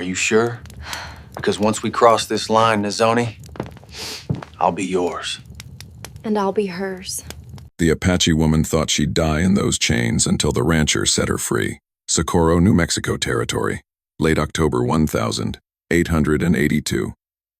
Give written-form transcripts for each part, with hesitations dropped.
Are you sure? Because once we cross this line, Nizhoni, I'll be yours. And I'll be hers. The Apache woman thought she'd die in those chains until the rancher set her free. Socorro, New Mexico Territory, late October 1882.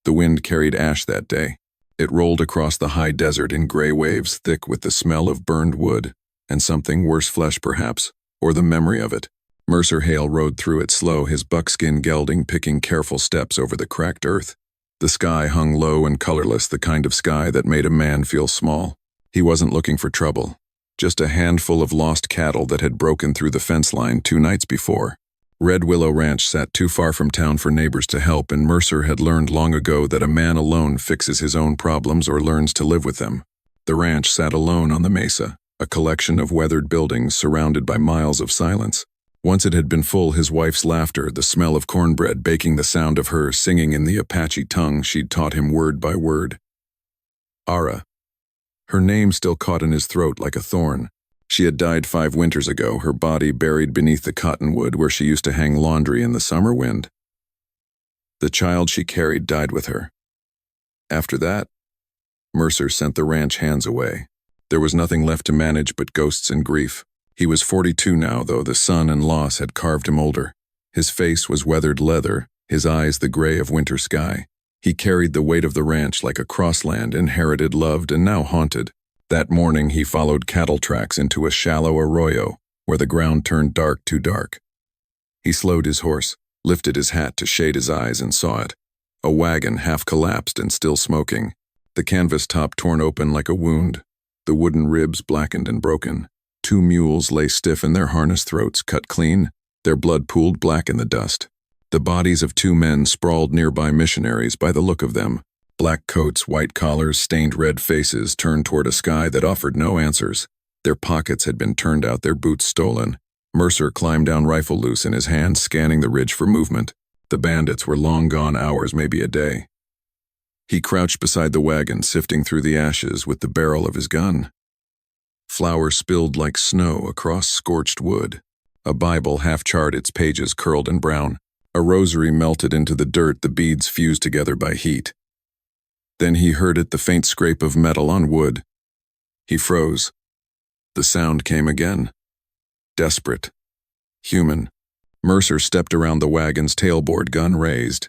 The wind carried ash that day. It rolled across the high desert in gray waves thick with the smell of burned wood, and something worse flesh perhaps, or the memory of it. Mercer Hale rode through it slow, his buckskin gelding picking careful steps over the cracked earth. The sky hung low and colorless, the kind of sky that made a man feel small. He wasn't looking for trouble, just a handful of lost cattle that had broken through the fence line 2 nights before. Red Willow Ranch sat too far from town for neighbors to help, and Mercer had learned long ago that a man alone fixes his own problems or learns to live with them. The ranch sat alone on the mesa, a collection of weathered buildings surrounded by miles of silence. Once it had been full, his wife's laughter, the smell of cornbread baking, the sound of her singing in the Apache tongue she'd taught him word by word. Ara. Her name still caught in his throat like a thorn. She had died 5 winters ago, her body buried beneath the cottonwood where she used to hang laundry in the summer wind. The child she carried died with her. After that, Mercer sent the ranch hands away. There was nothing left to manage but ghosts and grief. He was 42 now, though the sun and loss had carved him older. His face was weathered leather, his eyes the gray of winter sky. He carried the weight of the ranch like a crossland, inherited, loved, and now haunted. That morning he followed cattle tracks into a shallow arroyo where the ground turned dark, too dark. He slowed his horse, lifted his hat to shade his eyes, and saw it. A wagon half collapsed and still smoking, the canvas top torn open like a wound, the wooden ribs blackened and broken. 2 mules lay stiff in their harness, throats cut clean, their blood pooled black in the dust. The bodies of 2 men sprawled nearby, missionaries by the look of them. Black coats, white collars, stained red faces turned toward a sky that offered no answers. Their pockets had been turned out, their boots stolen. Mercer climbed down, rifle loose in his hand, scanning the ridge for movement. The bandits were long gone, hours, maybe a day. He crouched beside the wagon, sifting through the ashes with the barrel of his gun. Flour spilled like snow across scorched wood. A Bible half-charred, its pages curled and brown. A rosary melted into the dirt, the beads fused together by heat. Then he heard it, the faint scrape of metal on wood. He froze. The sound came again. Desperate. Human. Mercer stepped around the wagon's tailboard, gun raised.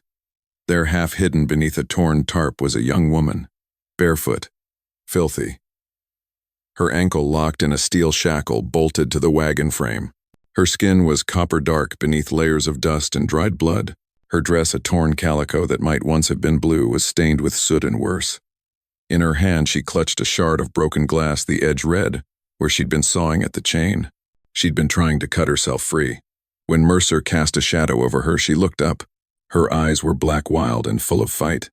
There, half hidden beneath a torn tarp, was a young woman. Barefoot. Filthy. Her ankle locked in a steel shackle bolted to the wagon frame. Her skin was copper dark beneath layers of dust and dried blood. Her dress, a torn calico that might once have been blue, was stained with soot and worse. In her hand she clutched a shard of broken glass, the edge red, where she'd been sawing at the chain. She'd been trying to cut herself free. When Mercer cast a shadow over her, she looked up. Her eyes were black, wild, and full of fight.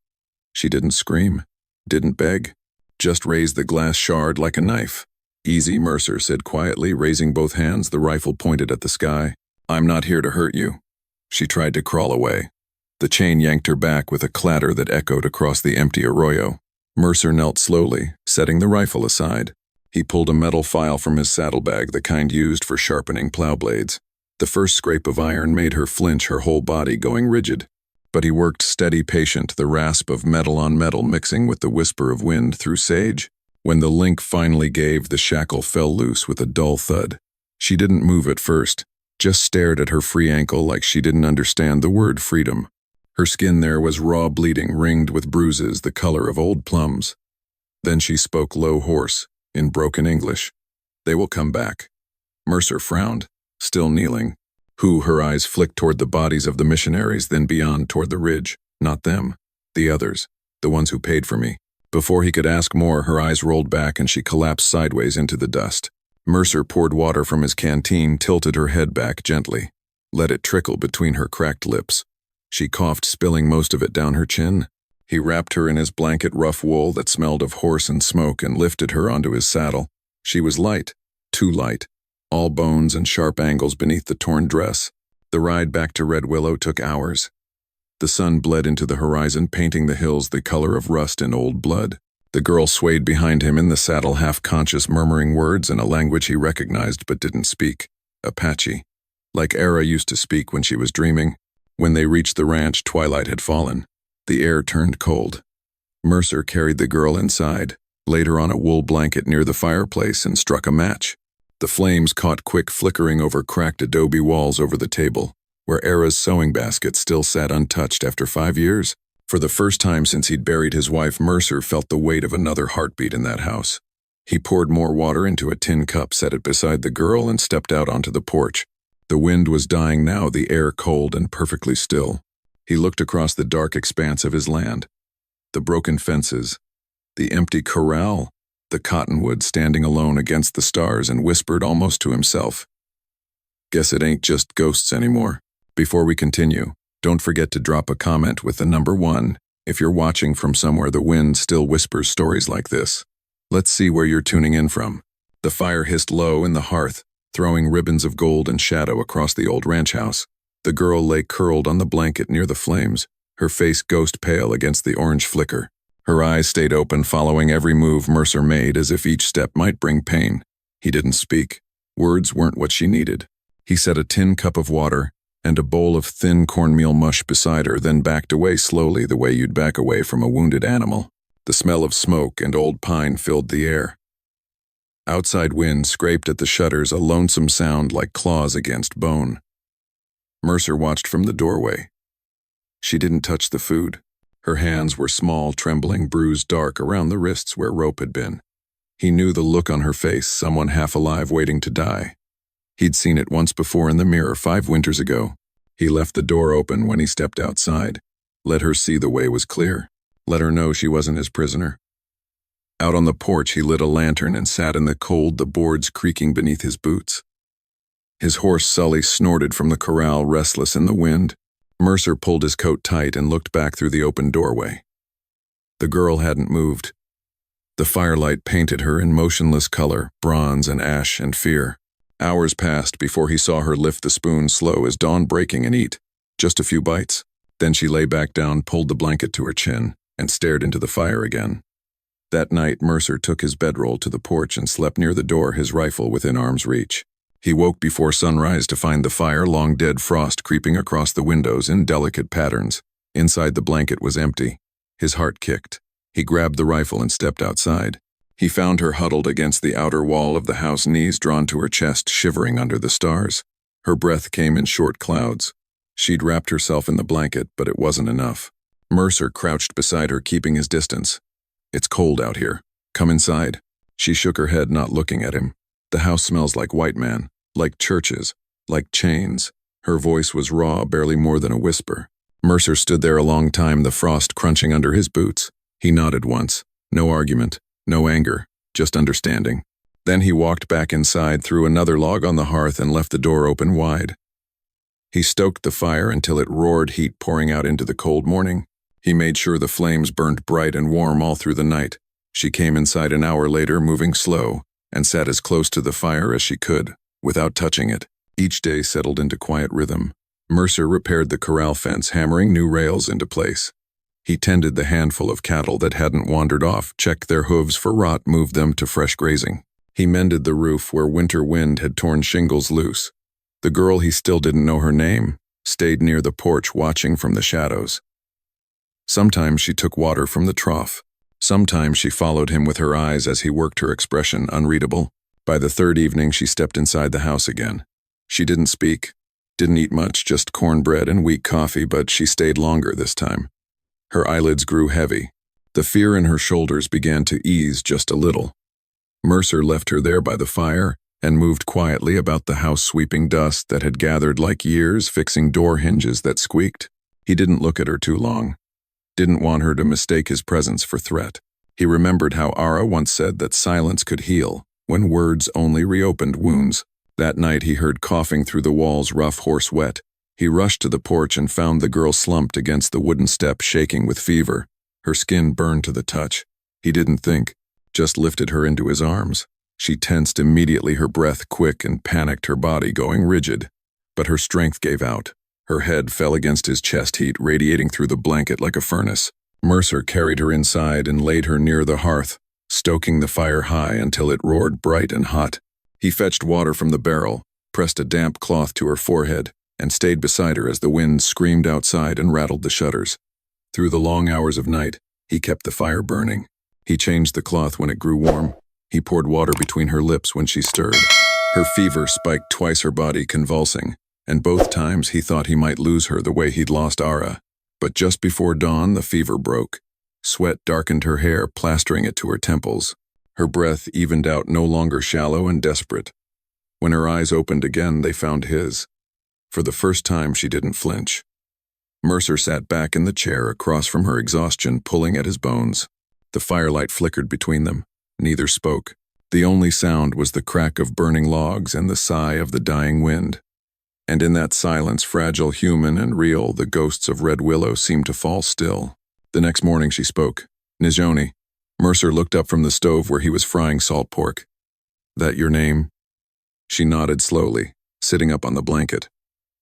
She didn't scream, didn't beg, just raised the glass shard like a knife. "Easy," Mercer said quietly, raising both hands, the rifle pointed at the sky. "I'm not here to hurt you." She tried to crawl away. The chain yanked her back with a clatter that echoed across the empty arroyo. Mercer knelt slowly, setting the rifle aside. He pulled a metal file from his saddlebag, the kind used for sharpening plow blades. The first scrape of iron made her flinch, her whole body going rigid. But he worked steady, patient, the rasp of metal on metal mixing with the whisper of wind through sage. When the link finally gave, the shackle fell loose with a dull thud. She didn't move at first, just stared at her free ankle like she didn't understand the word freedom. Her skin there was raw, bleeding, ringed with bruises the color of old plums. Then she spoke low, hoarse, in broken English. "They will come back." Mercer frowned, still kneeling. Who? Her eyes flicked toward the bodies of the missionaries, then beyond toward the ridge. Not them. The others. The ones who paid for me. Before he could ask more, her eyes rolled back and she collapsed sideways into the dust. Mercer poured water from his canteen, tilted her head back gently. Let it trickle between her cracked lips. She coughed, spilling most of it down her chin. He wrapped her in his blanket, rough wool that smelled of horse and smoke, and lifted her onto his saddle. She was light, too light. All bones and sharp angles beneath the torn dress. The ride back to Red Willow took hours. The sun bled into the horizon, painting the hills the color of rust and old blood. The girl swayed behind him in the saddle, half-conscious, murmuring words in a language he recognized but didn't speak. Apache. Like Era used to speak when she was dreaming. When they reached the ranch, twilight had fallen. The air turned cold. Mercer carried the girl inside, laid her on a wool blanket near the fireplace, and struck a match. The flames caught quick, flickering over cracked adobe walls over the table, where Era's sewing basket still sat untouched after 5 years. For the first time since he'd buried his wife, Mercer felt the weight of another heartbeat in that house. He poured more water into a tin cup, set it beside the girl, and stepped out onto the porch. The wind was dying now, the air cold and perfectly still. He looked across the dark expanse of his land. The broken fences, the empty corral, the cottonwood standing alone against the stars, and whispered almost to himself, "Guess it ain't just ghosts anymore." Before we continue, don't forget to drop a comment with the number 1 if you're watching from somewhere the wind still whispers stories like this. Let's see where you're tuning in from. The fire hissed low in the hearth, throwing ribbons of gold and shadow across the old ranch house. The girl lay curled on the blanket near the flames, her face ghost pale against the orange flicker. Her eyes stayed open, following every move Mercer made, as if each step might bring pain. He didn't speak. Words weren't what she needed. He set a tin cup of water and a bowl of thin cornmeal mush beside her, then backed away slowly, the way you'd back away from a wounded animal. The smell of smoke and old pine filled the air. Outside wind scraped at the shutters, a lonesome sound like claws against bone. Mercer watched from the doorway. She didn't touch the food. Her hands were small, trembling, bruised dark around the wrists where rope had been. He knew the look on her face, someone half alive waiting to die. He'd seen it once before in the mirror 5 winters ago. He left the door open when he stepped outside. Let her see the way was clear. Let her know she wasn't his prisoner. Out on the porch, he lit a lantern and sat in the cold, the boards creaking beneath his boots. His horse Sully snorted from the corral, restless in the wind. Mercer pulled his coat tight and looked back through the open doorway. The girl hadn't moved. The firelight painted her in motionless color, bronze and ash and fear. Hours passed before he saw her lift the spoon slow as dawn breaking and eat. Just a few bites. Then she lay back down, pulled the blanket to her chin, and stared into the fire again. That night, Mercer took his bedroll to the porch and slept near the door, his rifle within arm's reach. He woke before sunrise to find the fire, long dead frost creeping across the windows in delicate patterns. Inside, the blanket was empty. His heart kicked. He grabbed the rifle and stepped outside. He found her huddled against the outer wall of the house, knees drawn to her chest, shivering under the stars. Her breath came in short clouds. She'd wrapped herself in the blanket, but it wasn't enough. Mercer crouched beside her, keeping his distance. "It's cold out here. Come inside." She shook her head, not looking at him. "The house smells like white man, like churches, like chains." Her voice was raw, barely more than a whisper. Mercer stood there a long time, the frost crunching under his boots. He nodded once. No argument, no anger, just understanding. Then he walked back inside, threw another log on the hearth, and left the door open wide. He stoked the fire until it roared, heat pouring out into the cold morning. He made sure the flames burned bright and warm all through the night. She came inside an hour later, moving slow, and sat as close to the fire as she could, without touching it. Each day settled into quiet rhythm. Mercer repaired the corral fence, hammering new rails into place. He tended the handful of cattle that hadn't wandered off, checked their hooves for rot, moved them to fresh grazing. He mended the roof where winter wind had torn shingles loose. The girl, he still didn't know her name, stayed near the porch watching from the shadows. Sometimes she took water from the trough. Sometimes she followed him with her eyes as he worked, her expression unreadable. By the third evening, she stepped inside the house again. She didn't speak, didn't eat much, just cornbread and weak coffee, but she stayed longer this time. Her eyelids grew heavy. The fear in her shoulders began to ease just a little. Mercer left her there by the fire and moved quietly about the house, sweeping dust that had gathered like years, fixing door hinges that squeaked. He didn't look at her too long. Didn't want her to mistake his presence for threat. He remembered how Ara once said that silence could heal, when words only reopened wounds. That night he heard coughing through the walls, rough, hoarse, wet. He rushed to the porch and found the girl slumped against the wooden step, shaking with fever. Her skin burned to the touch. He didn't think, just lifted her into his arms. She tensed immediately, her breath quick and panicked, her body going rigid. But her strength gave out. Her head fell against his chest, heat radiating through the blanket like a furnace. Mercer carried her inside and laid her near the hearth, stoking the fire high until it roared bright and hot. He fetched water from the barrel, pressed a damp cloth to her forehead, and stayed beside her as the wind screamed outside and rattled the shutters. Through the long hours of night, he kept the fire burning. He changed the cloth when it grew warm. He poured water between her lips when she stirred. Her fever spiked twice her body, convulsing, and both times he thought he might lose her the way he'd lost Ara. But just before dawn, the fever broke. Sweat darkened her hair, plastering it to her temples. Her breath evened out, no longer shallow and desperate. When her eyes opened again, they found his. For the first time, she didn't flinch. Mercer sat back in the chair across from her exhaustion, pulling at his bones. The firelight flickered between them. Neither spoke. The only sound was the crack of burning logs and the sigh of the dying wind. And in that silence, fragile, human, and real, the ghosts of Red Willow seemed to fall still. The next morning she spoke. "Nizhoni." Mercer looked up from the stove where he was frying salt pork. "That your name?" She nodded slowly, sitting up on the blanket.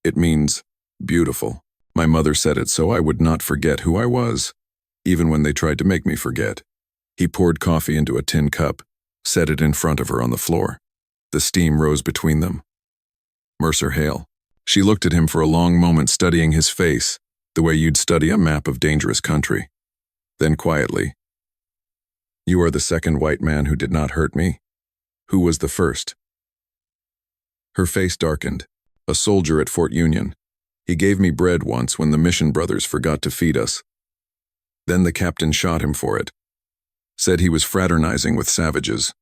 "It means beautiful. My mother said it so I would not forget who I was, even when they tried to make me forget." He poured coffee into a tin cup, set it in front of her on the floor. The steam rose between them. Mercer Hale. She looked at him for a long moment, studying his face, the way you'd study a map of dangerous country. Then quietly, "You are the second white man who did not hurt me. Who was the first?" Her face darkened. "A soldier at Fort Union. He gave me bread once when the mission brothers forgot to feed us. Then the captain shot him for it. Said he was fraternizing with savages."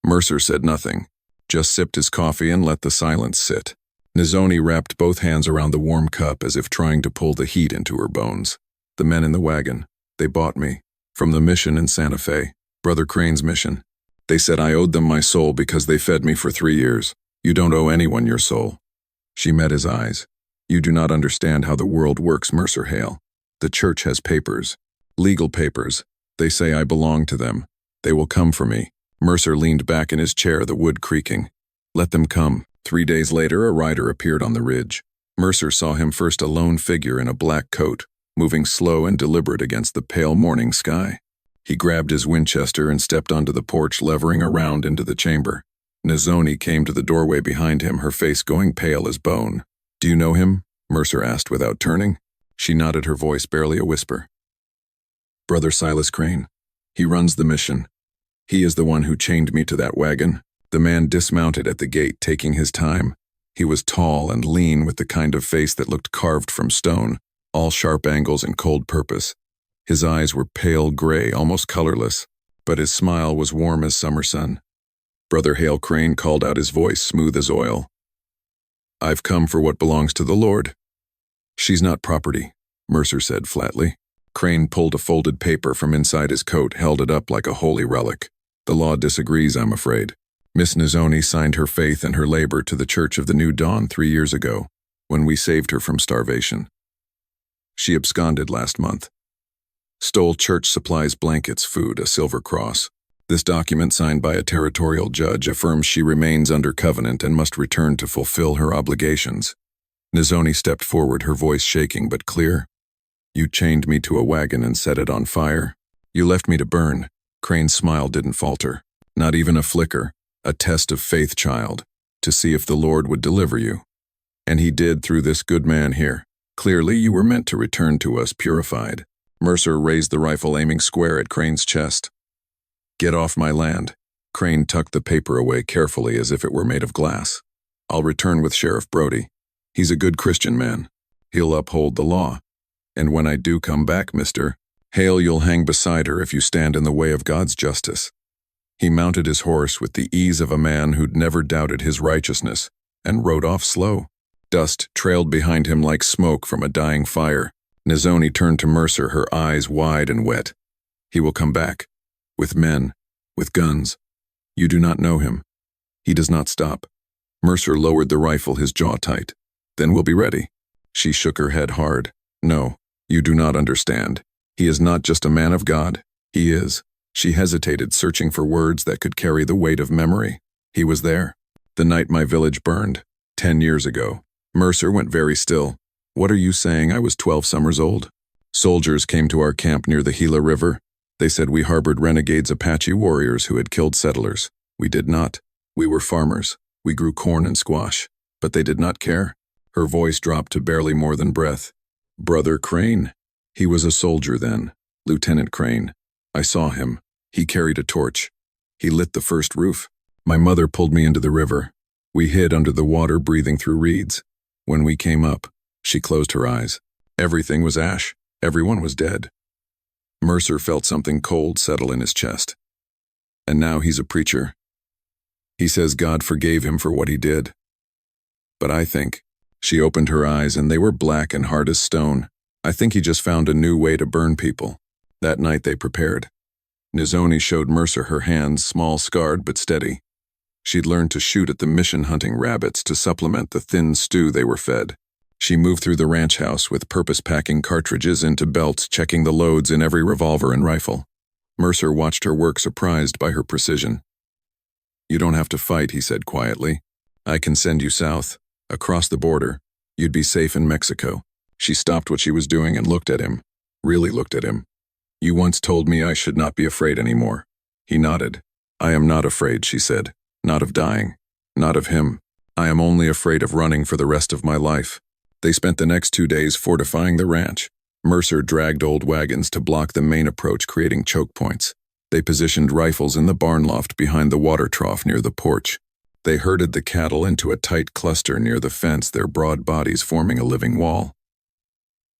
Mercer said nothing, just sipped his coffee and let the silence sit. Nizhoni wrapped both hands around the warm cup as if trying to pull the heat into her bones. "The men in the wagon, they bought me. From the mission in Santa Fe, Brother Crane's mission. They said I owed them my soul because they fed me for 3 years. You don't owe anyone your soul." She met his eyes. "You do not understand how the world works, Mercer Hale. The church has papers. Legal papers. They say I belong to them. They will come for me." Mercer leaned back in his chair, the wood creaking. "Let them come." 3 days later, a rider appeared on the ridge. Mercer saw him first, a lone figure in a black coat, moving slow and deliberate against the pale morning sky. He grabbed his Winchester and stepped onto the porch, levering around into the chamber. Nizhoni came to the doorway behind him, her face going pale as bone. "Do you know him?" Mercer asked without turning. She nodded, her voice barely a whisper. "Brother Silas Crane. He runs the mission. He is the one who chained me to that wagon." The man dismounted at the gate, taking his time. He was tall and lean, with the kind of face that looked carved from stone, all sharp angles and cold purpose. His eyes were pale gray, almost colorless, but his smile was warm as summer sun. Brother Hale Crane called out, his voice smooth as oil. "I've come for what belongs to the Lord." "She's not property," Mercer said flatly. Crane pulled a folded paper from inside his coat, held it up like a holy relic. "The law disagrees, I'm afraid. Miss Nizhoni signed her faith and her labor to the Church of the New Dawn 3 years ago, when we saved her from starvation. She absconded last month. Stole church supplies, blankets, food, a silver cross. This document, signed by a territorial judge, affirms she remains under covenant and must return to fulfill her obligations." Nizhoni stepped forward, her voice shaking but clear. "You chained me to a wagon and set it on fire. You left me to burn." Crane's smile didn't falter, not even a flicker. "A test of faith, child, to see if the Lord would deliver you. And he did through this good man here. Clearly you were meant to return to us purified." Mercer raised the rifle, aiming square at Crane's chest. "Get off my land." Crane tucked the paper away carefully as if it were made of glass. "I'll return with Sheriff Brody. He's a good Christian man. He'll uphold the law. And when I do come back, Mr. Hale, you'll hang beside her if you stand in the way of God's justice." He mounted his horse with the ease of a man who'd never doubted his righteousness and rode off slow. Dust trailed behind him like smoke from a dying fire. Nizhoni turned to Mercer, her eyes wide and wet. "He will come back. With men. With guns. You do not know him. He does not stop." Mercer lowered the rifle, his jaw tight. "Then we'll be ready." She shook her head hard. "No, you do not understand. He is not just a man of God. He is." She hesitated, searching for words that could carry the weight of memory. "He was there. The night my village burned. 10 years ago." Mercer went very still. "What are you saying? I was 12 summers old. Soldiers came to our camp near the Gila River. They said we harbored renegades, Apache warriors who had killed settlers. We did not. We were farmers. We grew corn and squash. But they did not care. Her voice dropped to barely more than breath. "Brother Crane." He was a soldier then, Lieutenant Crane. I saw him. He carried a torch. He lit the first roof. My mother pulled me into the river. We hid under the water, breathing through reeds. When we came up, she closed her eyes. Everything was ash. Everyone was dead. Mercer felt something cold settle in his chest. And now he's a preacher. He says God forgave him for what he did. But I think, she opened her eyes and they were black and hard as stone. I think he just found a new way to burn people. That night they prepared. Nizhoni showed Mercer her hands, small, scarred, but steady. She'd learned to shoot at the mission hunting rabbits to supplement the thin stew they were fed. She moved through the ranch house with purpose packing cartridges into belts, checking the loads in every revolver and rifle. Mercer watched her work, surprised by her precision. "You don't have to fight," he said quietly. "I can send you south, across the border. You'd be safe in Mexico." She stopped what she was doing and looked at him, really looked at him. "You once told me I should not be afraid anymore." He nodded. "I am not afraid," she said. "Not of dying. Not of him. I am only afraid of running for the rest of my life." They spent the next 2 days fortifying the ranch. Mercer dragged old wagons to block the main approach, creating choke points. They positioned rifles in the barn loft behind the water trough near the porch. They herded the cattle into a tight cluster near the fence, their broad bodies forming a living wall.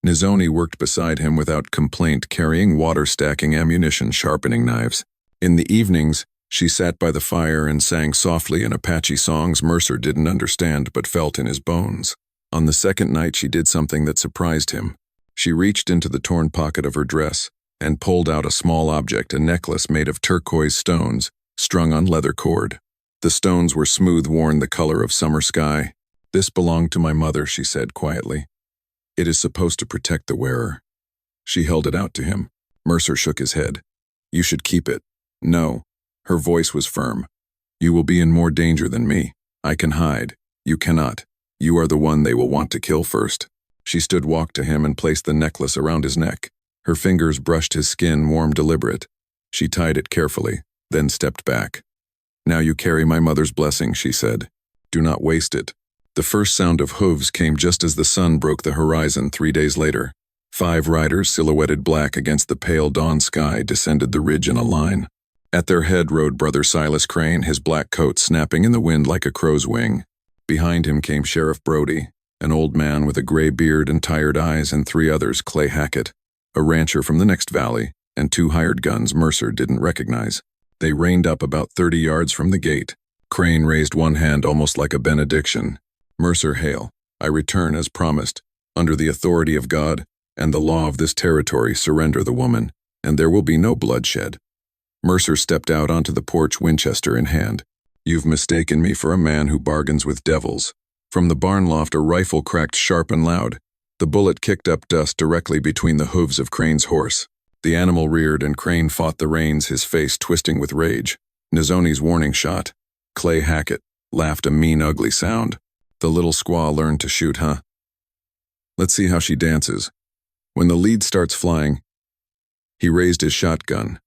Nizhoni worked beside him without complaint, carrying water, stacking ammunition, sharpening knives. In the evenings, she sat by the fire and sang softly in Apache songs Mercer didn't understand but felt in his bones. On the second night, she did something that surprised him. She reached into the torn pocket of her dress and pulled out a small object, a necklace made of turquoise stones, strung on leather cord. The stones were smooth worn, the color of summer sky. "This belonged to my mother," she said quietly. "It is supposed to protect the wearer." She held it out to him. Mercer shook his head. "You should keep it." "No." Her voice was firm. "You will be in more danger than me. I can hide. You cannot. You are the one they will want to kill first." She walked to him and placed the necklace around his neck. Her fingers brushed his skin, warm, deliberate. She tied it carefully, then stepped back. "Now you carry my mother's blessing," she said. "Do not waste it." The first sound of hooves came just as the sun broke the horizon 3 days later. 5 riders, silhouetted black against the pale dawn sky, descended the ridge in a line. At their head rode Brother Silas Crane, his black coat snapping in the wind like a crow's wing. Behind him came Sheriff Brody, an old man with a gray beard and tired eyes, and 3 others, Clay Hackett, a rancher from the next valley, and 2 hired guns Mercer didn't recognize. They reined up about 30 yards from the gate. Crane raised one hand almost like a benediction. "Mercer Hale, I return as promised. Under the authority of God and the law of this territory, surrender the woman, and there will be no bloodshed." Mercer stepped out onto the porch, Winchester in hand. "You've mistaken me for a man who bargains with devils." From the barn loft, a rifle cracked sharp and loud. The bullet kicked up dust directly between the hooves of Crane's horse. The animal reared and Crane fought the reins, his face twisting with rage. Nizhoni's warning shot. Clay Hackett laughed a mean, ugly sound. "The little squaw learned to shoot, huh? Let's see how she dances. When the lead starts flying." He raised his shotgun.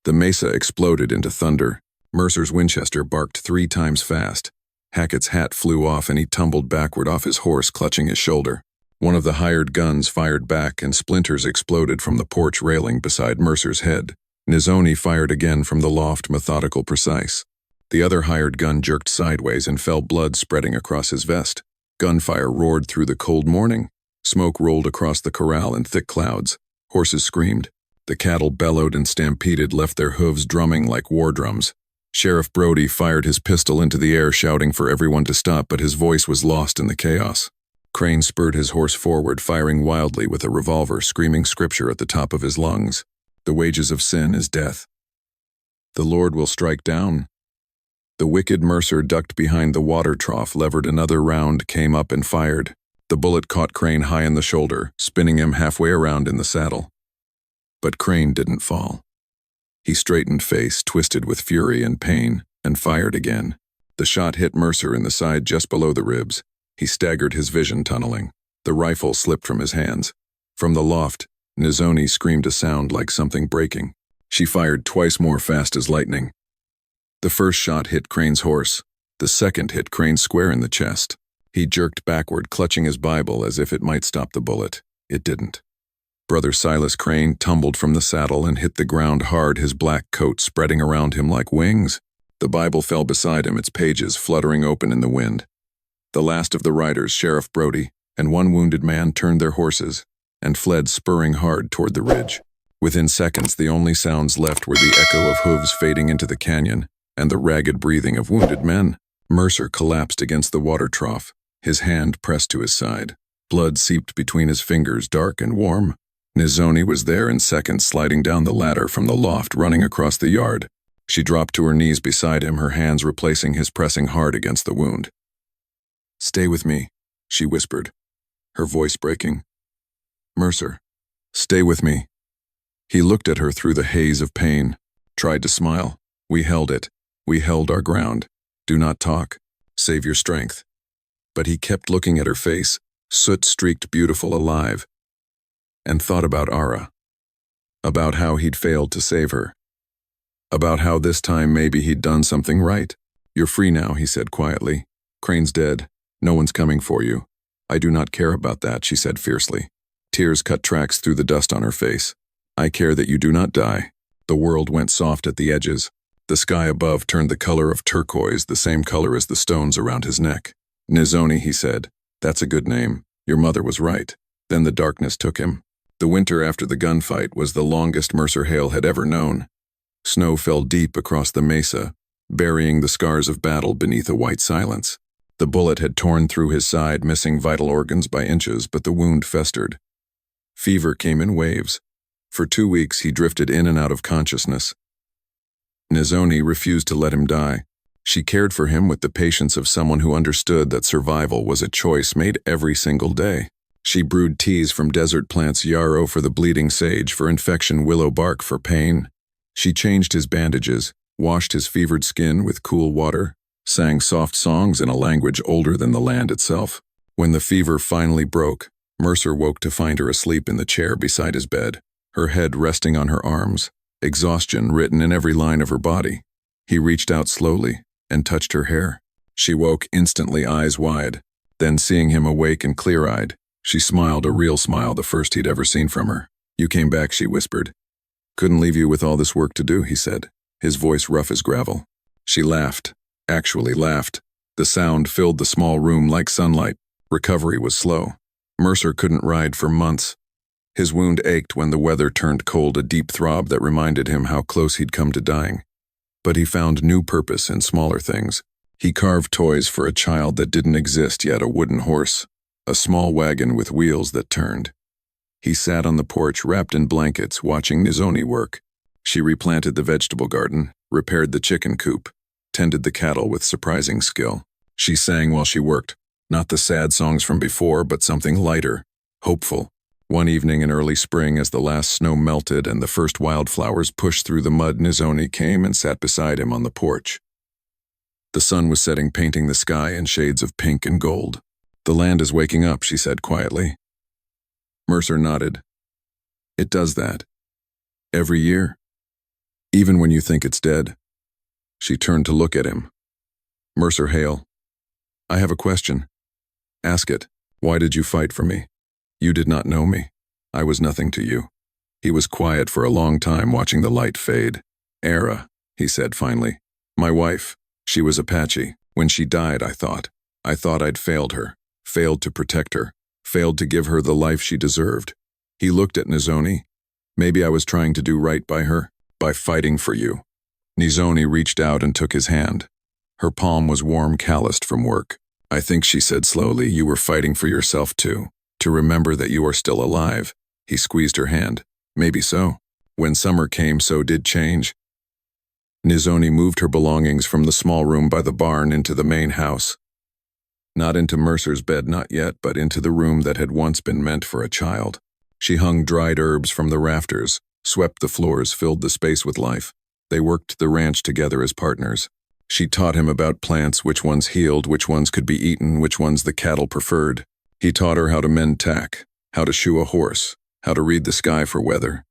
The mesa exploded into thunder. Mercer's Winchester barked 3 times fast. Hackett's hat flew off and he tumbled backward off his horse, clutching his shoulder. One of the hired guns fired back and splinters exploded from the porch railing beside Mercer's head. Nizhoni fired again from the loft, methodical, precise. The other hired gun jerked sideways and fell, blood spreading across his vest. Gunfire roared through the cold morning. Smoke rolled across the corral in thick clouds. Horses screamed. The cattle bellowed and stampeded, left their hooves drumming like war drums. Sheriff Brody fired his pistol into the air, shouting for everyone to stop, but his voice was lost in the chaos. Crane spurred his horse forward, firing wildly with a revolver, screaming scripture at the top of his lungs. "The wages of sin is death. The Lord will strike down." The wicked Mercer ducked behind the water trough, levered another round, came up and fired. The bullet caught Crane high in the shoulder, spinning him halfway around in the saddle. But Crane didn't fall. He straightened, face twisted with fury and pain, and fired again. The shot hit Mercer in the side just below the ribs. He staggered, his vision tunneling. The rifle slipped from his hands. From the loft, Nizhoni screamed a sound like something breaking. She fired twice more, fast as lightning. The first shot hit Crane's horse. The second hit Crane square in the chest. He jerked backward, clutching his Bible as if it might stop the bullet. It didn't. Brother Silas Crane tumbled from the saddle and hit the ground hard, his black coat spreading around him like wings. The Bible fell beside him, its pages fluttering open in the wind. The last of the riders, Sheriff Brody, and one wounded man turned their horses and fled spurring hard toward the ridge. Within seconds, the only sounds left were the echo of hooves fading into the canyon and the ragged breathing of wounded men. Mercer collapsed against the water trough, his hand pressed to his side. Blood seeped between his fingers, dark and warm. Nizhoni was there in seconds, sliding down the ladder from the loft, running across the yard. She dropped to her knees beside him, her hands replacing his, pressing hard against the wound. "Stay with me," she whispered, her voice breaking. "Mercer, stay with me." He looked at her through the haze of pain, tried to smile. "We held it. We held our ground. Do not talk. Save your strength." But he kept looking at her face, soot-streaked, beautiful, alive, and thought about Ara, about how he'd failed to save her, about how this time maybe he'd done something right. "You're free now," he said quietly. "Crane's dead. No one's coming for you." "I do not care about that," she said fiercely. Tears cut tracks through the dust on her face. "I care that you do not die." The world went soft at the edges. The sky above turned the color of turquoise, the same color as the stones around his neck. "Nizhoni," he said. "That's a good name. Your mother was right." Then the darkness took him. The winter after the gunfight was the longest Mercer Hale had ever known. Snow fell deep across the mesa, burying the scars of battle beneath a white silence. The bullet had torn through his side, missing vital organs by inches, but the wound festered. Fever came in waves. For 2 weeks he drifted in and out of consciousness. Nizhoni refused to let him die. She cared for him with the patience of someone who understood that survival was a choice made every single day. She brewed teas from desert plants, yarrow for the bleeding sage, for infection willow bark for pain. She changed his bandages, washed his fevered skin with cool water, sang soft songs in a language older than the land itself. When the fever finally broke, Mercer woke to find her asleep in the chair beside his bed, her head resting on her arms, exhaustion written in every line of her body. He reached out slowly and touched her hair. She woke instantly, eyes wide. Then, seeing him awake and clear-eyed, she smiled, a real smile, the first he'd ever seen from her. "You came back," she whispered. "Couldn't leave you with all this work to do," he said, his voice rough as gravel. She laughed, actually laughed. The sound filled the small room like sunlight. Recovery was slow. Mercer couldn't ride for months. His wound ached when the weather turned cold, a deep throb that reminded him how close he'd come to dying. But he found new purpose in smaller things. He carved toys for a child that didn't exist yet, a wooden horse, a small wagon with wheels that turned. He sat on the porch, wrapped in blankets, watching Nizhoni work. She replanted the vegetable garden, repaired the chicken coop, tended the cattle with surprising skill. She sang while she worked, not the sad songs from before, but something lighter, hopeful. One evening in early spring, as the last snow melted and the first wildflowers pushed through the mud, Nizhoni came and sat beside him on the porch. The sun was setting, painting the sky in shades of pink and gold. "The land is waking up," she said quietly. Mercer nodded. "It does that. Every year. Even when you think it's dead." She turned to look at him. "Mercer Hale, I have a question. Ask it. Why did you fight for me? You did not know me. I was nothing to you." He was quiet for a long time, watching the light fade. "Ara," he said finally. "My wife. She was Apache. When she died, I thought I'd failed her, failed to protect her, failed to give her the life she deserved." He looked at Nizhoni. "Maybe I was trying to do right by her, by fighting for you." Nizhoni reached out and took his hand. Her palm was warm, calloused from work. "I think," she said slowly, "you were fighting for yourself too, to remember that you are still alive." He squeezed her hand. "Maybe so." When summer came, so did change. Nizhoni moved her belongings from the small room by the barn into the main house. Not into Mercer's bed, not yet, but into the room that had once been meant for a child. She hung dried herbs from the rafters, swept the floors, filled the space with life. They worked the ranch together as partners. She taught him about plants, which ones healed, which ones could be eaten, which ones the cattle preferred. He taught her how to mend tack, how to shoe a horse, how to read the sky for weather.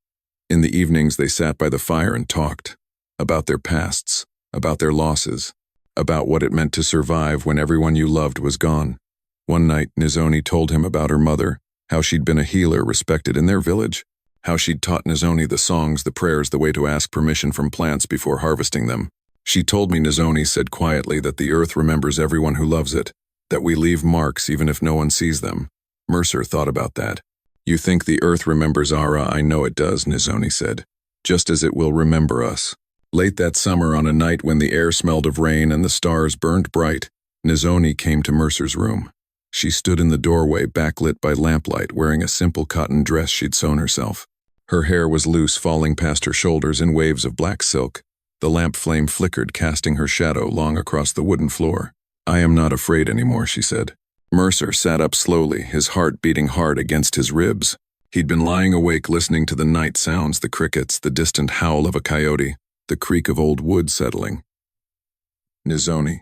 In the evenings they sat by the fire and talked about their pasts, about their losses, about what it meant to survive when everyone you loved was gone. One night, Nizhoni told him about her mother, how she'd been a healer respected in their village, how she'd taught Nizhoni the songs, the prayers, the way to ask permission from plants before harvesting them. She told me, Nizhoni said quietly, that the earth remembers everyone who loves it, that we leave marks even if no one sees them. Mercer thought about that. You think the earth remembers Ara? I know it does, Nizhoni said, just as it will remember us. Late that summer, on a night when the air smelled of rain and the stars burned bright, Nizhoni came to Mercer's room. She stood in the doorway, backlit by lamplight, wearing a simple cotton dress she'd sewn herself. Her hair was loose, falling past her shoulders in waves of black silk. The lamp flame flickered, casting her shadow long across the wooden floor. I am not afraid anymore, she said. Mercer sat up slowly, his heart beating hard against his ribs. He'd been lying awake listening to the night sounds, the crickets, the distant howl of a coyote, the creak of old wood settling. Nizhoni,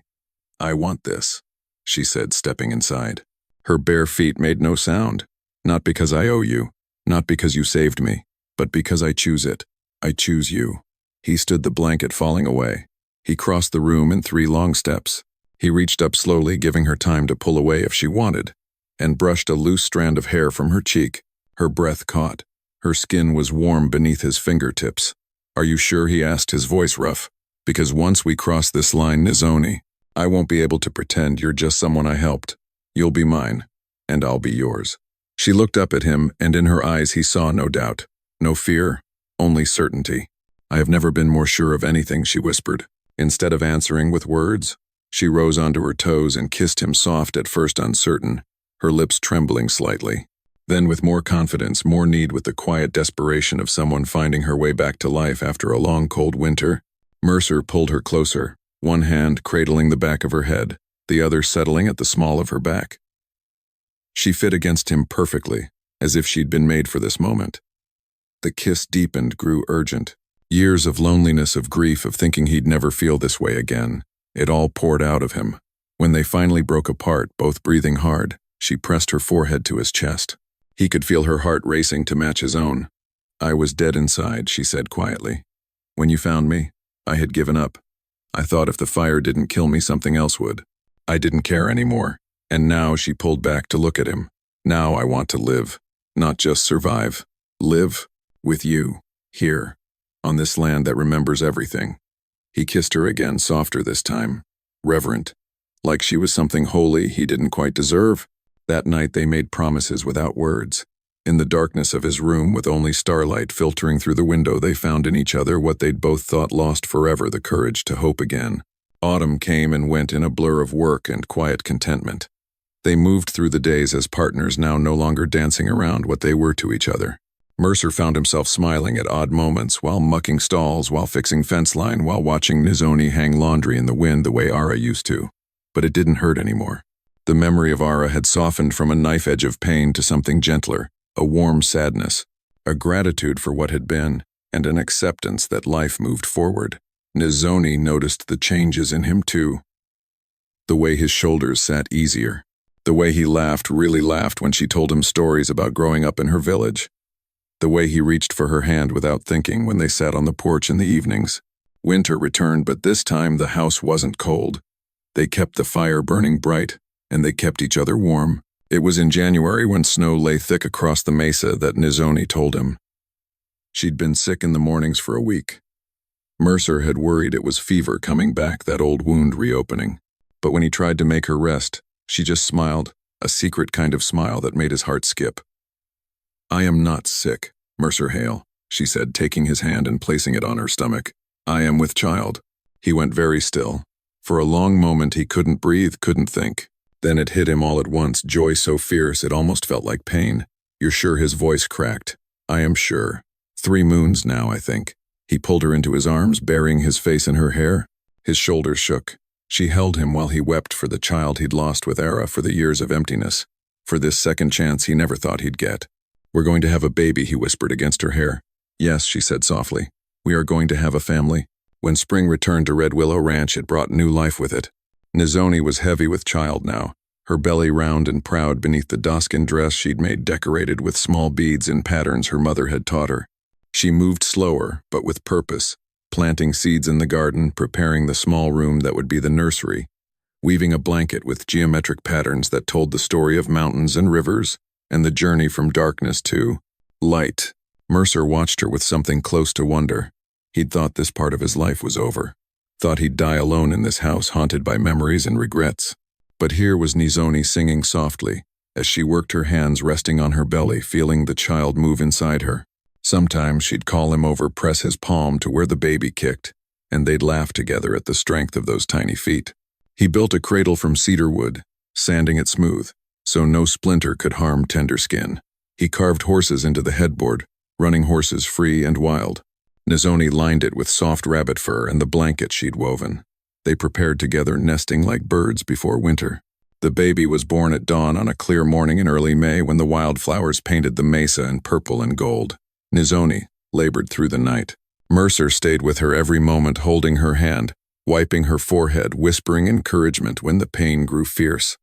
I want this, she said, stepping inside. Her bare feet made no sound. Not because I owe you, not because you saved me, but because I choose it. I choose you. He stood, the blanket falling away. He crossed the room in 3 long steps. He reached up slowly, giving her time to pull away if she wanted, and brushed a loose strand of hair from her cheek. Her breath caught. Her skin was warm beneath his fingertips. Are you sure? He asked, his voice rough. Because once we cross this line, Nizhoni, I won't be able to pretend you're just someone I helped. You'll be mine, and I'll be yours. She looked up at him, and in her eyes he saw no doubt, no fear, only certainty. I have never been more sure of anything, she whispered. Instead of answering with words, she rose onto her toes and kissed him, soft, at first uncertain, her lips trembling slightly. Then with more confidence, more need, with the quiet desperation of someone finding her way back to life after a long cold winter, Mercer pulled her closer, one hand cradling the back of her head, the other settling at the small of her back. She fit against him perfectly, as if she'd been made for this moment. The kiss deepened, grew urgent. Years of loneliness, of grief, of thinking he'd never feel this way again. It all poured out of him. When they finally broke apart, both breathing hard, she pressed her forehead to his chest. He could feel her heart racing to match his own. I was dead inside, she said quietly. When you found me, I had given up. I thought if the fire didn't kill me, something else would. I didn't care anymore. And now, she pulled back to look at him. Now I want to live, not just survive. Live with you, here, on this land that remembers everything. He kissed her again, softer this time, reverent, like she was something holy he didn't quite deserve. That night they made promises without words. In the darkness of his room, with only starlight filtering through the window, they found in each other what they'd both thought lost forever, the courage to hope again. Autumn came and went in a blur of work and quiet contentment. They moved through the days as partners, now no longer dancing around what they were to each other. Mercer found himself smiling at odd moments, while mucking stalls, while fixing fence line, while watching Nizhoni hang laundry in the wind the way Ara used to. But it didn't hurt anymore. The memory of Ara had softened from a knife edge of pain to something gentler, a warm sadness, a gratitude for what had been, and an acceptance that life moved forward. Nizhoni noticed the changes in him too. The way his shoulders sat easier. The way he laughed, really laughed, when she told him stories about growing up in her village. The way he reached for her hand without thinking when they sat on the porch in the evenings. Winter returned, but this time the house wasn't cold. They kept the fire burning bright, and they kept each other warm. It was in January, when snow lay thick across the mesa, that Nizhoni told him. She'd been sick in the mornings for a week. Mercer had worried it was fever coming back, that old wound reopening. But when he tried to make her rest, she just smiled, a secret kind of smile that made his heart skip. I am not sick, Mercer Hale, she said, taking his hand and placing it on her stomach. I am with child. He went very still. For a long moment he couldn't breathe, couldn't think. Then it hit him all at once, joy so fierce it almost felt like pain. You're sure? His voice cracked. I am sure. 3 moons now, I think. He pulled her into his arms, burying his face in her hair. His shoulders shook. She held him while he wept for the child he'd lost with Ara, for the years of emptiness, for this second chance he never thought he'd get. We're going to have a baby, he whispered against her hair. Yes, she said softly. We are going to have a family. When spring returned to Red Willow Ranch, it brought new life with it. Nizhoni was heavy with child now, her belly round and proud beneath the duskin dress she'd made, decorated with small beads in patterns her mother had taught her. She moved slower, but with purpose, planting seeds in the garden, preparing the small room that would be the nursery. weaving a blanket with geometric patterns that told the story of mountains and rivers, and the journey from darkness to light. Mercer watched her with something close to wonder. He'd thought this part of his life was over. Thought he'd die alone in this house haunted by memories and regrets. But here was Nizhoni singing softly, as she worked her hands resting on her belly, feeling the child move inside her. Sometimes she'd call him over, press his palm to where the baby kicked, and they'd laugh together at the strength of those tiny feet. He built a cradle from cedar wood, sanding it smooth, so no splinter could harm tender skin. He carved horses into the headboard, running horses free and wild. Nizhoni lined it with soft rabbit fur and the blanket she'd woven. They prepared together, nesting like birds before winter. The baby was born at dawn on a clear morning in early May when the wildflowers painted the mesa in purple and gold. Nizhoni labored through the night. Mercer stayed with her every moment, holding her hand, wiping her forehead, whispering encouragement when the pain grew fierce.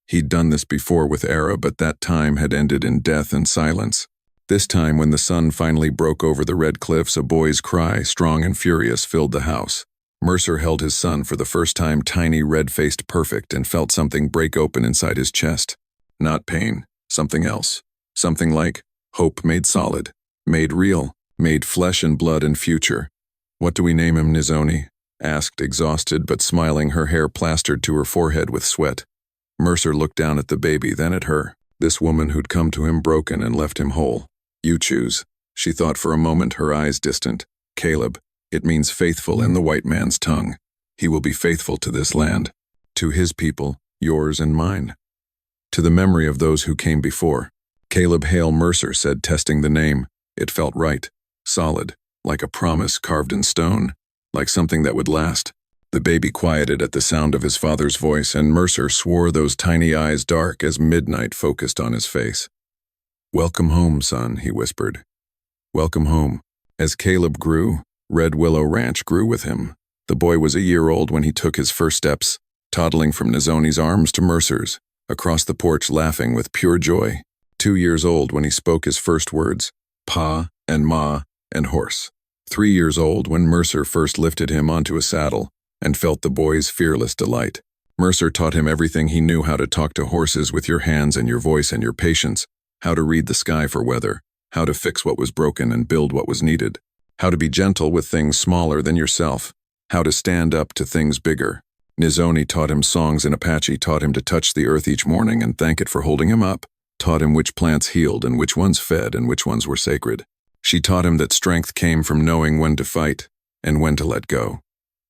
He'd done this before with Era, but that time had ended in death and silence. This time, when the sun finally broke over the red cliffs, a boy's cry, strong and furious, filled the house. Mercer held his son for the first time, tiny, red-faced, perfect, and felt something break open inside his chest. Not pain, something else. Something like hope made solid, made real, made flesh and blood and future. "What do we name him, Nizhoni?" asked, exhausted but smiling, her hair plastered to her forehead with sweat. Mercer looked down at the baby, then at her, this woman who'd come to him broken and left him whole. "You choose." She thought for a moment, her eyes distant. "Caleb. It means faithful in the white man's tongue. He will be faithful to this land, to his people, yours and mine. To the memory of those who came before." Caleb Hale, Mercer said, testing the name. It felt right, solid, like a promise carved in stone, like something that would last. The baby quieted at the sound of his father's voice, and Mercer swore those tiny eyes dark as midnight focused on his face. "Welcome home, son," he whispered. "Welcome home." As Caleb grew, Red Willow Ranch grew with him. The boy was a year old when he took his first steps, toddling from Nizhoni's arms to Mercer's, across the porch laughing with pure joy. 2 years old when he spoke his first words, Pa and Ma and horse. 3 years old when Mercer first lifted him onto a saddle and felt the boy's fearless delight. Mercer taught him everything he knew: how to talk to horses with your hands and your voice and your patience, how to read the sky for weather, how to fix what was broken and build what was needed, how to be gentle with things smaller than yourself, how to stand up to things bigger. Nizhoni taught him songs in Apache, taught him to touch the earth each morning and thank it for holding him up, taught him which plants healed and which ones fed and which ones were sacred. She taught him that strength came from knowing when to fight and when to let go.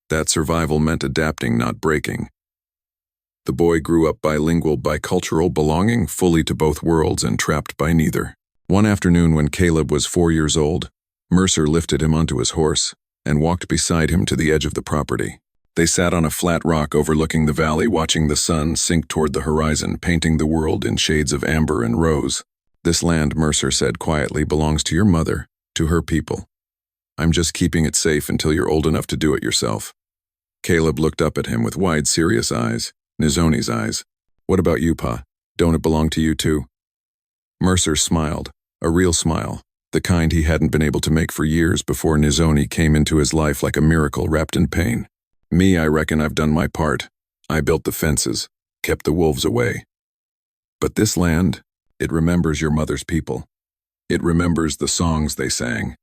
That survival meant adapting, not breaking. The boy grew up bilingual, bicultural, belonging fully to both worlds and trapped by neither. One afternoon when Caleb was 4 years old, Mercer lifted him onto his horse and walked beside him to the edge of the property. They sat on a flat rock overlooking the valley, watching the sun sink toward the horizon, painting the world in shades of amber and rose. "This land," Mercer said quietly, "belongs to your mother, to her people. I'm just keeping it safe until you're old enough to do it yourself." Caleb looked up at him with wide, serious eyes, Nizhoni's eyes. "What about you, Pa? Don't it belong to you too?" Mercer smiled, a real smile, the kind he hadn't been able to make for years before Nizhoni came into his life like a miracle wrapped in pain. "Me, I reckon I've done my part. I built the fences, kept the wolves away. But this land, it remembers your mother's people. It remembers the songs they sang.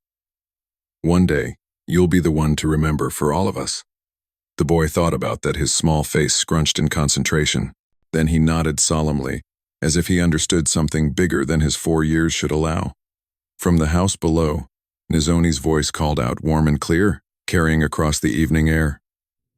One day, you'll be the one to remember for all of us." The boy thought about that, his small face scrunched in concentration. Then he nodded solemnly, as if he understood something bigger than his 4 years should allow. From the house below, Nizhoni's voice called out, warm and clear, carrying across the evening air.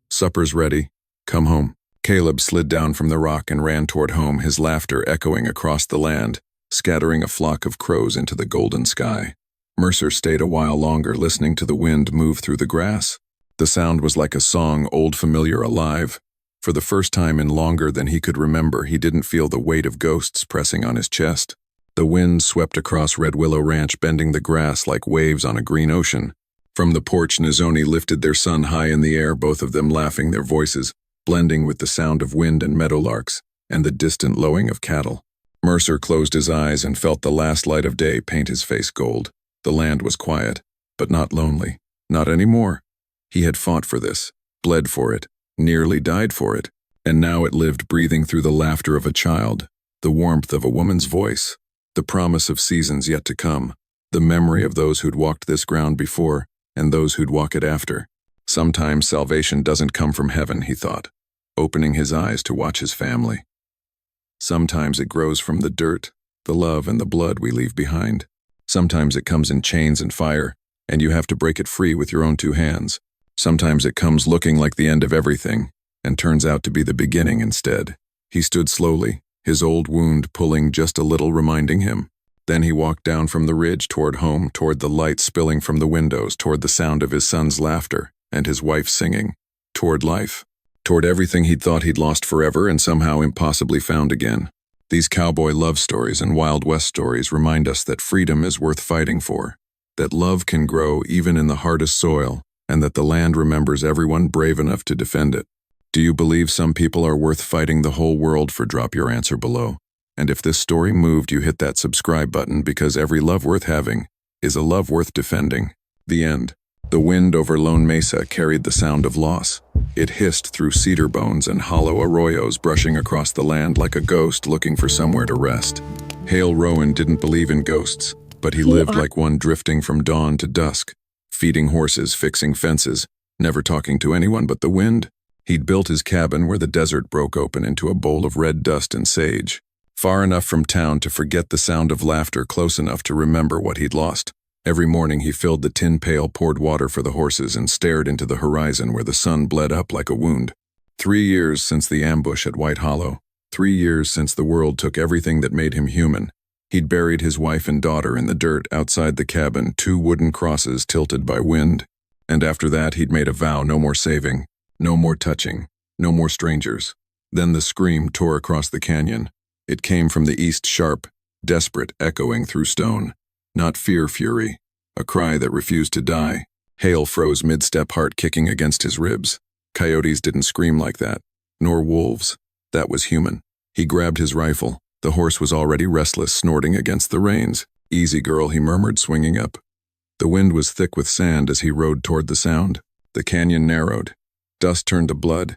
"Supper's ready. Come home." Caleb slid down from the rock and ran toward home, his laughter echoing across the land, scattering a flock of crows into the golden sky. Mercer stayed a while longer, listening to the wind move through the grass. The sound was like a song, old, familiar, alive. For the first time in longer than he could remember, he didn't feel the weight of ghosts pressing on his chest. The wind swept across Red Willow Ranch, bending the grass like waves on a green ocean. From the porch, Nizhoni lifted their son high in the air, both of them laughing, their voices blending with the sound of wind and meadowlarks and the distant lowing of cattle. Mercer closed his eyes and felt the last light of day paint his face gold. The land was quiet, but not lonely. Not anymore. He had fought for this, bled for it, nearly died for it. And now it lived breathing through the laughter of a child, the warmth of a woman's voice, the promise of seasons yet to come, the memory of those who'd walked this ground before and those who'd walk it after. Sometimes salvation doesn't come from heaven, he thought, opening his eyes to watch his family. Sometimes it grows from the dirt, the love and the blood we leave behind. Sometimes it comes in chains and fire, and you have to break it free with your own two hands. Sometimes it comes looking like the end of everything, and turns out to be the beginning instead. He stood slowly, his old wound pulling just a little, reminding him. Then he walked down from the ridge toward home, toward the light spilling from the windows, toward the sound of his son's laughter and his wife singing, toward life, toward everything he'd thought he'd lost forever and somehow impossibly found again. These cowboy love stories and Wild West stories remind us that freedom is worth fighting for, that love can grow even in the hardest soil, and that the land remembers everyone brave enough to defend it. Do you believe some people are worth fighting the whole world for? Drop your answer below. And if this story moved you, hit that subscribe button, because every love worth having is a love worth defending. The end. The wind over Lone Mesa carried the sound of loss. It hissed through cedar bones and hollow arroyos, brushing across the land like a ghost looking for somewhere to rest. Hale Rowan didn't believe in ghosts, but he lived like one, drifting from dawn to dusk, feeding horses, fixing fences, never talking to anyone but the wind. He'd built his cabin where the desert broke open into a bowl of red dust and sage, far enough from town to forget the sound of laughter, close enough to remember what he'd lost. Every morning he filled the tin pail, poured water for the horses, and stared into the horizon where the sun bled up like a wound. 3 years since the ambush at White Hollow. 3 years since the world took everything that made him human. He'd buried his wife and daughter in the dirt outside the cabin, 2 wooden crosses tilted by wind. And after that he'd made a vow: no more saving, no more touching, no more strangers. Then the scream tore across the canyon. It came from the east, sharp, desperate, echoing through stone. Not fear, fury, a cry that refused to die. Hale froze mid-step, heart kicking against his ribs. Coyotes didn't scream like that, nor wolves. That was human. He grabbed his rifle. The horse was already restless, snorting against the reins. "Easy, girl," he murmured, swinging up. The wind was thick with sand as he rode toward the sound. The canyon narrowed. Dust turned to blood.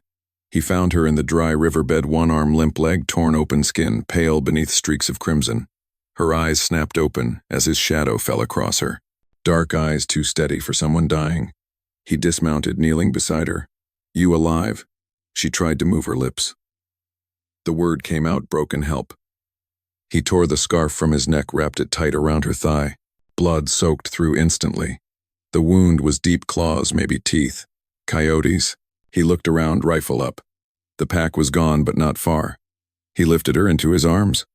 He found her in the dry riverbed, one arm limp, leg torn open, skin pale beneath streaks of crimson. Her eyes snapped open as his shadow fell across her. Dark eyes too steady for someone dying. He dismounted, kneeling beside her. "You alive?" She tried to move her lips. The word came out, broken: "Help." He tore the scarf from his neck, wrapped it tight around her thigh. Blood soaked through instantly. The wound was deep claws, maybe teeth. Coyotes. He looked around, rifle up. The pack was gone, but not far. He lifted her into his arms.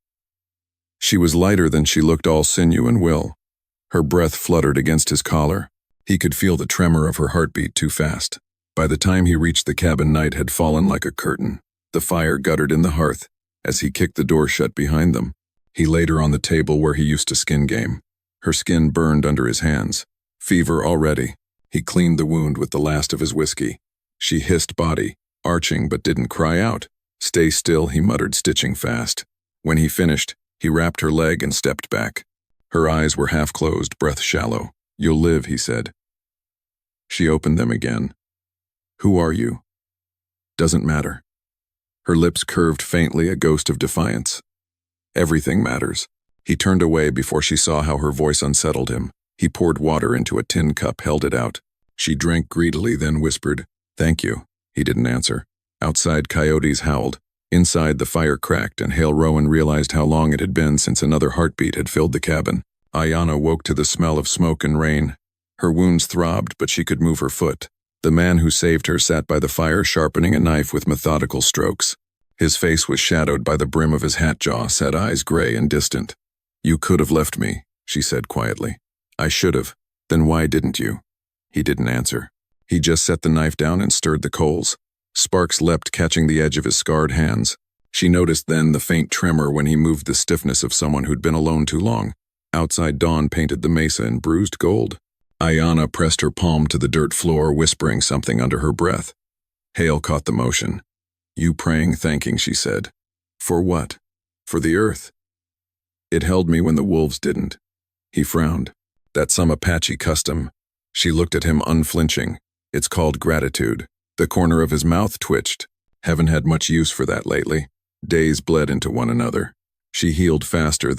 She was lighter than she looked, all sinew and will. Her breath fluttered against his collar. He could feel the tremor of her heartbeat, too fast. By the time he reached the cabin, night had fallen like a curtain. The fire guttered in the hearth as he kicked the door shut behind them. He laid her on the table where he used to skin game. Her skin burned under his hands. Fever already. He cleaned the wound with the last of his whiskey. She hissed, body arching, but didn't cry out. "Stay still," he muttered, stitching fast. When he finished, he wrapped her leg and stepped back. Her eyes were half closed, breath shallow. "You'll live," he said. She opened them again. "Who are you?" "Doesn't matter." Her lips curved faintly, a ghost of defiance. "Everything matters." He turned away before she saw how her voice unsettled him. He poured water into a tin cup, held it out. She drank greedily, then whispered, "Thank you." He didn't answer. Outside, coyotes howled. Inside, the fire cracked, and Hale Rowan realized how long it had been since another heartbeat had filled the cabin. Ayanna woke to the smell of smoke and rain. Her wounds throbbed, but she could move her foot. The man who saved her sat by the fire, sharpening a knife with methodical strokes. His face was shadowed by the brim of his hat jaw, set eyes gray and distant. "You could have left me," she said quietly. "I should have. Then why didn't you?" He didn't answer. He just set the knife down and stirred the coals. Sparks leapt, catching the edge of his scarred hands. She noticed then the faint tremor when he moved, the stiffness of someone who'd been alone too long. Outside, dawn painted the mesa in bruised gold. Ayanna pressed her palm to the dirt floor, whispering something under her breath. Hale caught the motion. "You praying, thanking," she said. "For what?" "For the earth." "It held me when the wolves didn't." He frowned. "That's some Apache custom." She looked at him, unflinching. "It's called gratitude." The corner of his mouth twitched. Haven't had much use for that lately. Days bled into one another. She healed faster than